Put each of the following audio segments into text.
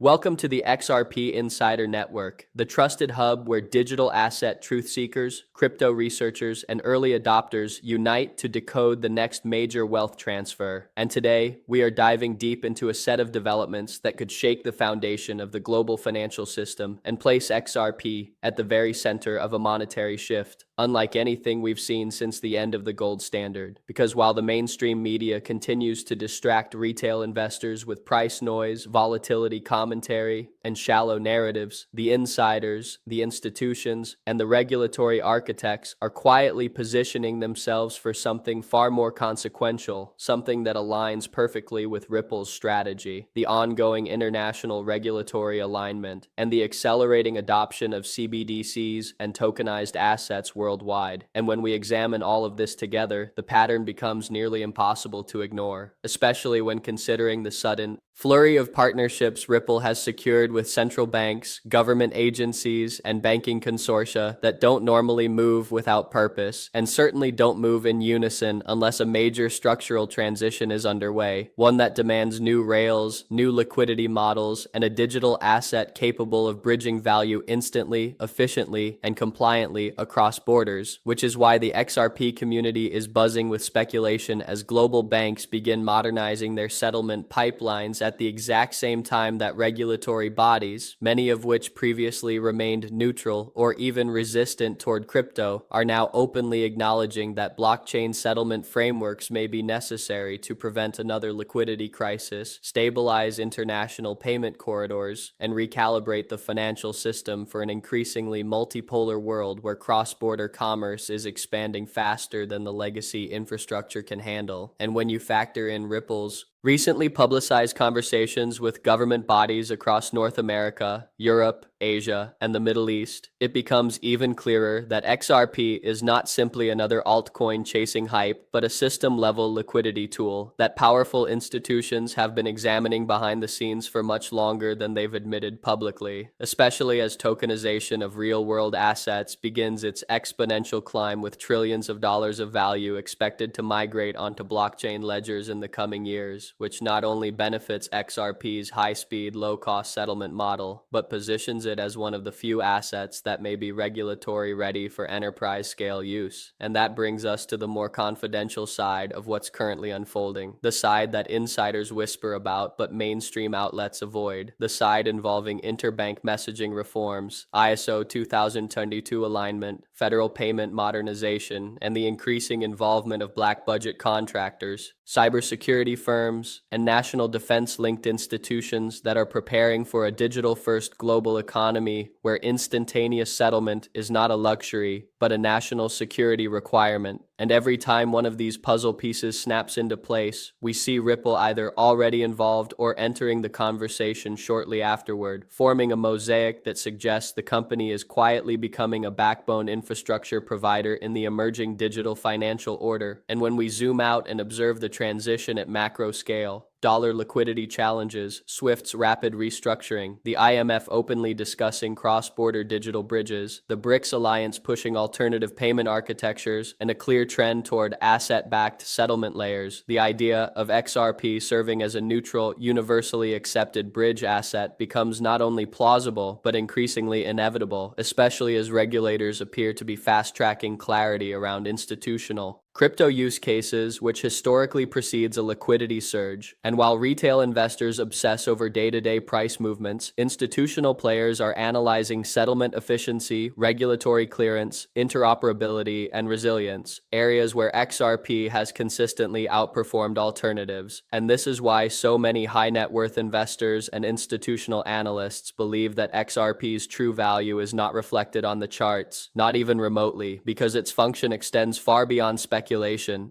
Welcome to the XRP Insider Network, the trusted hub where digital asset truth seekers, crypto researchers, and early adopters unite to decode the next major wealth transfer. And today, we are diving deep into a set of developments that could shake the foundation of the global financial system and place XRP at the very center of a monetary shift, unlike anything we've seen since the end of the gold standard. Because while the mainstream media continues to distract retail investors with price noise, volatility commentary, and shallow narratives, the insiders, the institutions, and the regulatory architects are quietly positioning themselves for something far more consequential, something that aligns perfectly with Ripple's strategy: the ongoing international regulatory alignment and the accelerating adoption of CBDCs and tokenized assets worldwide. And when we examine all of this together, the pattern becomes nearly impossible to ignore, especially when considering the sudden flurry of partnerships Ripple has secured with central banks, government agencies, and banking consortia that don't normally move without purpose, and certainly don't move in unison unless a major structural transition is underway, one that demands new rails, new liquidity models, and a digital asset capable of bridging value instantly, efficiently, and compliantly across borders, which is why the XRP community is buzzing with speculation as global banks begin modernizing their settlement pipelines at the exact same time that regulatory bodies, many of which previously remained neutral or even resistant toward crypto, are now openly acknowledging that blockchain settlement frameworks may be necessary to prevent another liquidity crisis, stabilize international payment corridors, and recalibrate the financial system for an increasingly multipolar world where cross-border commerce is expanding faster than the legacy infrastructure can handle. And when you factor in Ripple's recently publicized conversations with government bodies across North America, Europe, Asia, and the Middle East, it becomes even clearer that XRP is not simply another altcoin chasing hype, but a system-level liquidity tool that powerful institutions have been examining behind the scenes for much longer than they've admitted publicly, especially as tokenization of real-world assets begins its exponential climb with trillions of dollars of value expected to migrate onto blockchain ledgers in the coming years, which not only benefits XRP's high-speed, low-cost settlement model, but positions it as one of the few assets that may be regulatory ready for enterprise-scale use. And that brings us to the more confidential side of what's currently unfolding, the side that insiders whisper about but mainstream outlets avoid, the side involving interbank messaging reforms, ISO 2022 alignment, federal payment modernization, and the increasing involvement of black budget contractors, cybersecurity firms, and national defense-linked institutions that are preparing for a digital-first global economy where instantaneous settlement is not a luxury, but a national security requirement. And every time one of these puzzle pieces snaps into place, we see Ripple either already involved or entering the conversation shortly afterward, forming a mosaic that suggests the company is quietly becoming a backbone infrastructure provider in the emerging digital financial order. And when we zoom out and observe the transition at macro scale, dollar liquidity challenges, SWIFT's rapid restructuring, the IMF openly discussing cross-border digital bridges, the BRICS alliance pushing alternative payment architectures, and a clear trend toward asset-backed settlement layers, the idea of XRP serving as a neutral, universally accepted bridge asset becomes not only plausible, but increasingly inevitable, especially as regulators appear to be fast-tracking clarity around institutional crypto use cases, which historically precedes a liquidity surge. And while retail investors obsess over day-to-day price movements, institutional players are analyzing settlement efficiency, regulatory clearance, interoperability, and resilience, areas where XRP has consistently outperformed alternatives. And this is why so many high-net-worth investors and institutional analysts believe that XRP's true value is not reflected on the charts, not even remotely, because its function extends far beyond speculation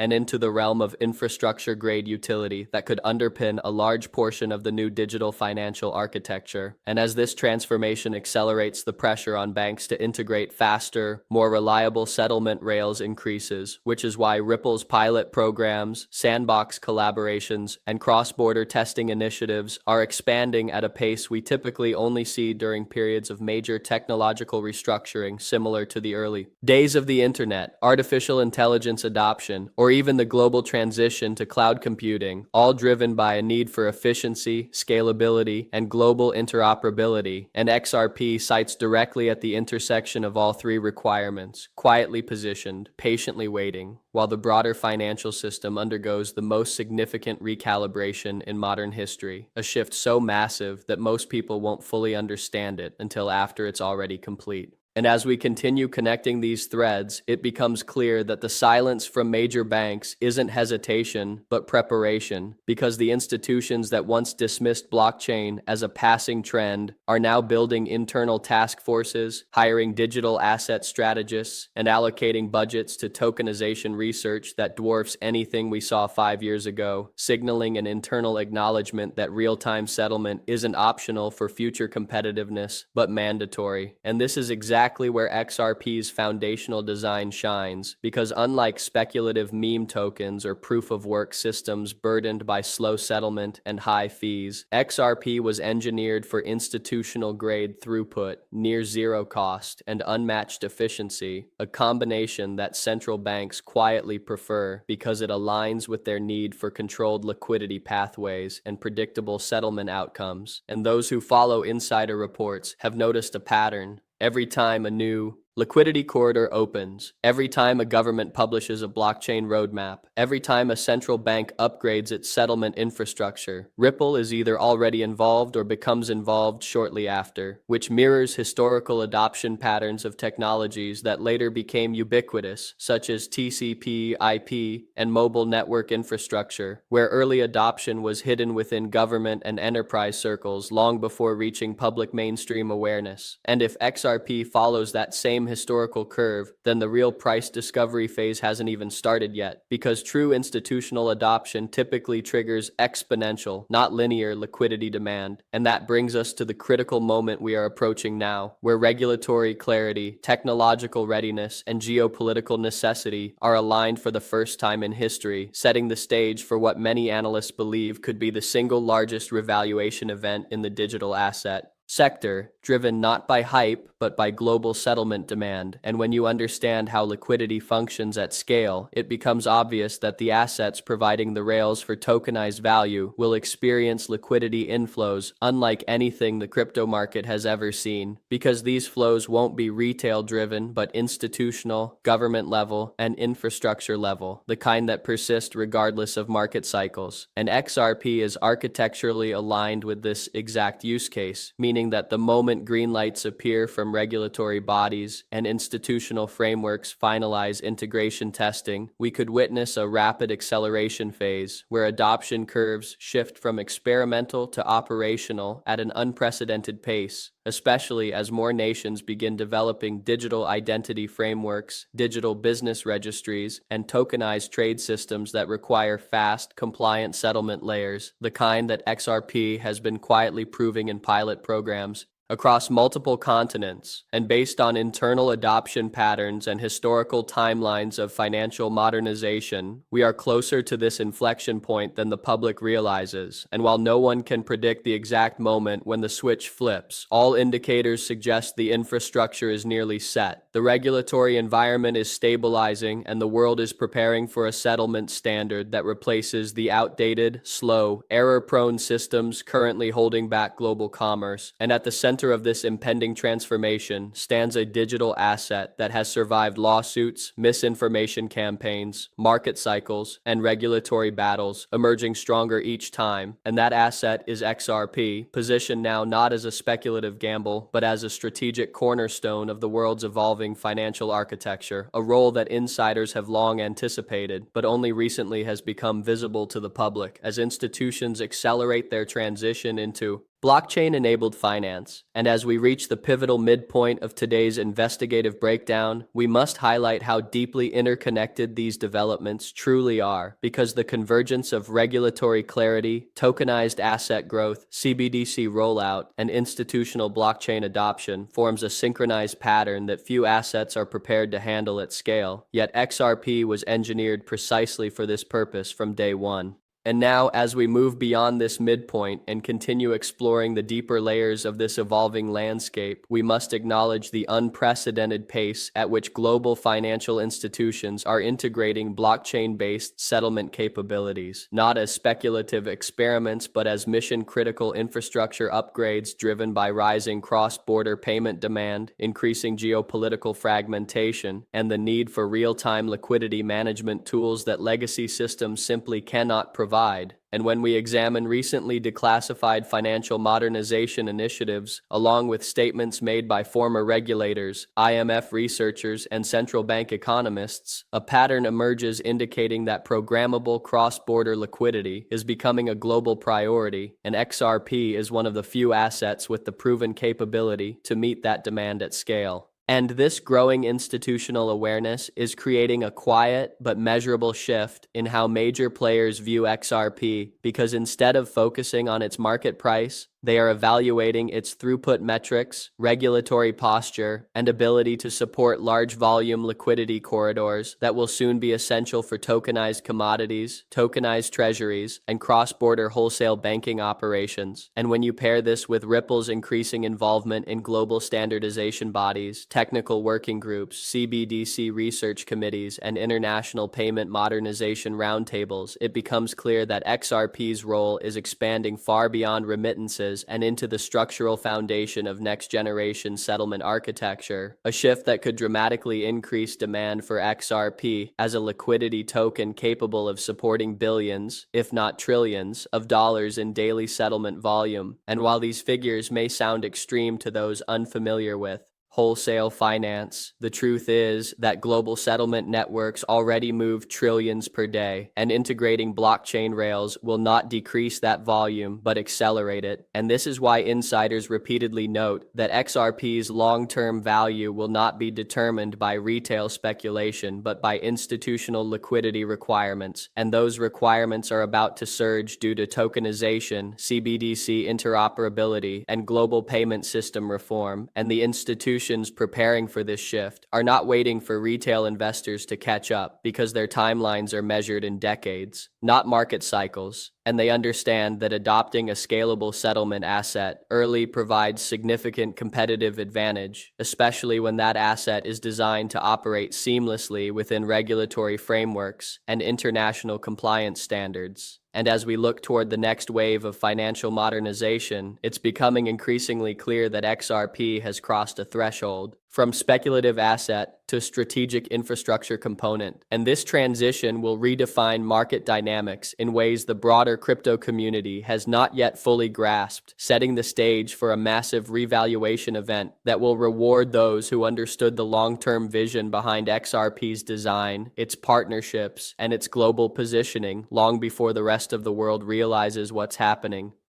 and into the realm of infrastructure-grade utility that could underpin a large portion of the new digital financial architecture. And as this transformation accelerates, the pressure on banks to integrate faster, more reliable settlement rails increases, which is why Ripple's pilot programs, sandbox collaborations, and cross-border testing initiatives are expanding at a pace we typically only see during periods of major technological restructuring similar to the early days of the internet. Artificial intelligence adoption, or even the global transition to cloud computing, all driven by a need for efficiency, scalability, and global interoperability, and XRP sites directly at the intersection of all three requirements, quietly positioned, patiently waiting, while the broader financial system undergoes the most significant recalibration in modern history, a shift so massive that most people won't fully understand it until after it's already complete. And as we continue connecting these threads, it becomes clear that the silence from major banks isn't hesitation, but preparation, because the institutions that once dismissed blockchain as a passing trend are now building internal task forces, hiring digital asset strategists, and allocating budgets to tokenization research that dwarfs anything we saw 5 years ago, signaling an internal acknowledgement that real-time settlement isn't optional for future competitiveness, but mandatory. And this is exactly where XRP's foundational design shines, because unlike speculative meme tokens or proof-of-work systems burdened by slow settlement and high fees, XRP was engineered for institutional-grade throughput, near-zero cost, and unmatched efficiency, a combination that central banks quietly prefer because it aligns with their need for controlled liquidity pathways and predictable settlement outcomes. And those who follow insider reports have noticed a pattern. Every time a new liquidity corridor opens, every time a government publishes a blockchain roadmap, every time a central bank upgrades its settlement infrastructure, Ripple is either already involved or becomes involved shortly after, which mirrors historical adoption patterns of technologies that later became ubiquitous, such as TCP, IP, and mobile network infrastructure, where early adoption was hidden within government and enterprise circles long before reaching public mainstream awareness. And if XRP follows that same historical curve, then the real price discovery phase hasn't even started yet, because true institutional adoption typically triggers exponential, not linear, liquidity demand. And that brings us to the critical moment we are approaching now, where regulatory clarity, technological readiness, and geopolitical necessity are aligned for the first time in history, setting the stage for what many analysts believe could be the single largest revaluation event in the digital asset sector, driven not by hype, but by global settlement demand. And when you understand how liquidity functions at scale, it becomes obvious that the assets providing the rails for tokenized value will experience liquidity inflows unlike anything the crypto market has ever seen, because these flows won't be retail-driven, but institutional, government level, and infrastructure level, the kind that persist regardless of market cycles. And XRP is architecturally aligned with this exact use case, meaning that the moment green lights appear from regulatory bodies and institutional frameworks finalize integration testing, we could witness a rapid acceleration phase where adoption curves shift from experimental to operational at an unprecedented pace, especially as more nations begin developing digital identity frameworks, digital business registries, and tokenized trade systems that require fast, compliant settlement layers, the kind that XRP has been quietly proving in pilot programs across multiple continents. And based on internal adoption patterns and historical timelines of financial modernization, we are closer to this inflection point than the public realizes. And while no one can predict the exact moment when the switch flips, all indicators suggest the infrastructure is nearly set. The regulatory environment is stabilizing, and the world is preparing for a settlement standard that replaces the outdated, slow, error-prone systems currently holding back global commerce. And at the center of this impending transformation stands a digital asset that has survived lawsuits, misinformation campaigns, market cycles, and regulatory battles, emerging stronger each time. And that asset is XRP, positioned now not as a speculative gamble, but as a strategic cornerstone of the world's evolving financial architecture, a role that insiders have long anticipated, but only recently has become visible to the public as institutions accelerate their transition into blockchain-enabled finance. And as we reach the pivotal midpoint of today's investigative breakdown, we must highlight how deeply interconnected these developments truly are, because the convergence of regulatory clarity, tokenized asset growth, CBDC rollout, and institutional blockchain adoption forms a synchronized pattern that few assets are prepared to handle at scale. Yet XRP was engineered precisely for this purpose from day one. And now, as we move beyond this midpoint and continue exploring the deeper layers of this evolving landscape, we must acknowledge the unprecedented pace at which global financial institutions are integrating blockchain-based settlement capabilities, not as speculative experiments, but as mission-critical infrastructure upgrades driven by rising cross-border payment demand, increasing geopolitical fragmentation, and the need for real-time liquidity management tools that legacy systems simply cannot provide. And when we examine recently declassified financial modernization initiatives, along with statements made by former regulators, IMF researchers, and central bank economists, a pattern emerges indicating that programmable cross-border liquidity is becoming a global priority, and XRP is one of the few assets with the proven capability to meet that demand at scale. And this growing institutional awareness is creating a quiet but measurable shift in how major players view XRP, because instead of focusing on its market price, they are evaluating its throughput metrics, regulatory posture, and ability to support large volume liquidity corridors that will soon be essential for tokenized commodities, tokenized treasuries, and cross-border wholesale banking operations. And when you pair this with Ripple's increasing involvement in global standardization bodies, technical working groups, CBDC research committees, and international payment modernization roundtables, it becomes clear that XRP's role is expanding far beyond remittances and into the structural foundation of next-generation settlement architecture, a shift that could dramatically increase demand for XRP as a liquidity token capable of supporting billions, if not trillions, of dollars in daily settlement volume. And while these figures may sound extreme to those unfamiliar with wholesale finance, the truth is that global settlement networks already move trillions per day, and integrating blockchain rails will not decrease that volume but accelerate it. And this is why insiders repeatedly note that XRP's long-term value will not be determined by retail speculation but by institutional liquidity requirements, and those requirements are about to surge due to tokenization, CBDC interoperability, and global payment system reform. And the institutions preparing for this shift are not waiting for retail investors to catch up, because their timelines are measured in decades, not market cycles, and they understand that adopting a scalable settlement asset early provides significant competitive advantage, especially when that asset is designed to operate seamlessly within regulatory frameworks and international compliance standards. And as we look toward the next wave of financial modernization, it's becoming increasingly clear that XRP has crossed a threshold from speculative asset to strategic infrastructure component. And this transition will redefine market dynamics in ways the broader crypto community has not yet fully grasped, setting the stage for a massive revaluation event that will reward those who understood the long-term vision behind XRP's design, its partnerships, and its global positioning long before the rest of the world realizes what's happening.